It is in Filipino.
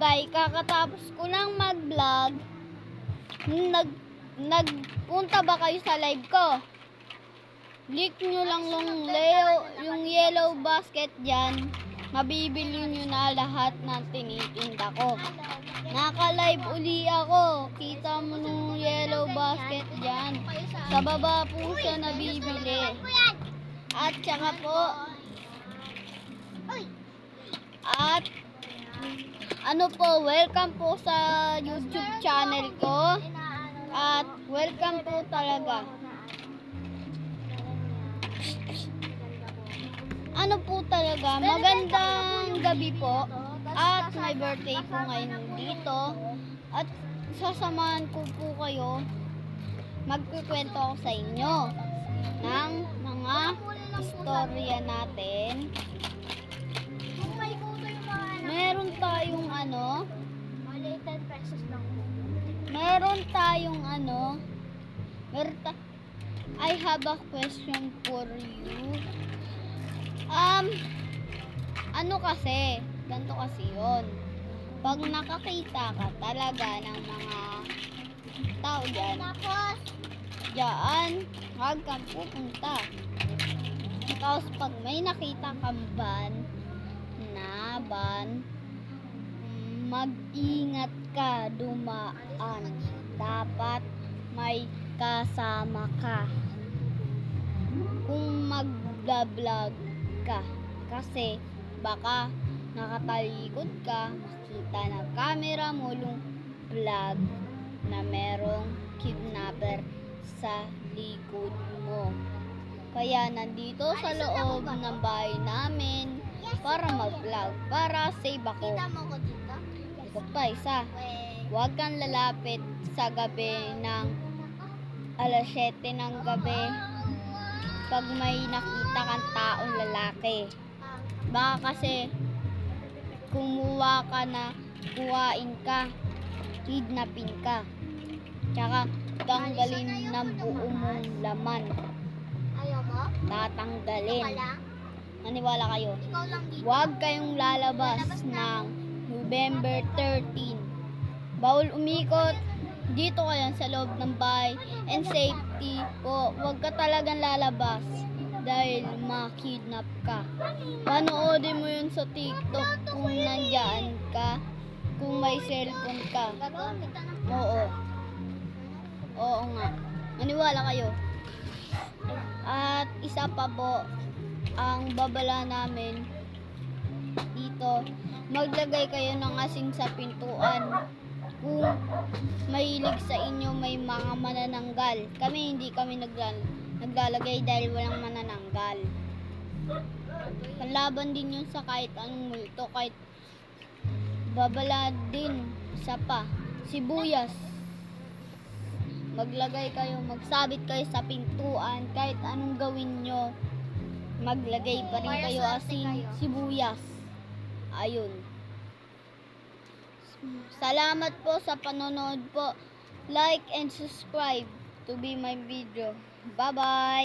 guys, kakatapos ko lang mag-vlog. Nagpunta ba kayo sa live ko? Click nyo lang yung yellow basket dyan. Mabibili nyo na lahat ng tinitinda ko. Naka-live uli ako. Kita mo nung yellow basket dyan. Sa baba po siya nabibili. At saka po, at ano po, welcome po sa YouTube channel ko. At welcome po talaga. Ano po talaga, magandang gabi po. At my birthday po ngayon dito. At sasamahan ko po kayo. Magkukwento ako sa inyo ng mga istorya natin. Meron tayong I have a question for you. Ganito kasi yun. Pag nakakita ka talaga ng mga tao dyan, huwag kang pupunta. Tapos pag may nakita kang van, mag-ingat ka dumaan. Dapat may kasama ka kung mag-vlog ka, kasi baka nakatalikod ka, makita ng camera mo yung vlog na merong kidnapper sa likod mo. Kaya nandito sa loob ng bahay namin para mag-vlog, para safe ako. Ito pa isa, huwag kang lalapit sa gabi ng alas 7 ng gabi pag may nakita kang taong lalaki. Baka kasi kuhain ka, kidnapin ka, tsaka tanggalin ng buo mong laman. Tatanggalin. Maniwala kayo. Huwag kayong lalabas ng November 13. Bawal umikot. Dito kayo sa loob ng bahay. And safety po. Huwag ka talagang lalabas dahil makidnap ka. Panoodin mo yun sa TikTok kung nandyan ka. Kung may cellphone ka. Oo nga. Maniwala kayo. At isa pa po, ang babala namin dito, maglagay kayo ng asin sa pintuan. Kung mahilig sa inyo may mga manananggal. Hindi kami naglalagay dahil walang manananggal. Panlaban din yun sa kahit anong multo, kahit babala din. Isa pa, sibuyas. Maglagay kayo, magsabit kayo sa pintuan, kahit anong gawin nyo, maglagay pa rin kayo asin, sibuyas. Ayun. Salamat po sa panonood po. Like and subscribe to be my video. Bye-bye!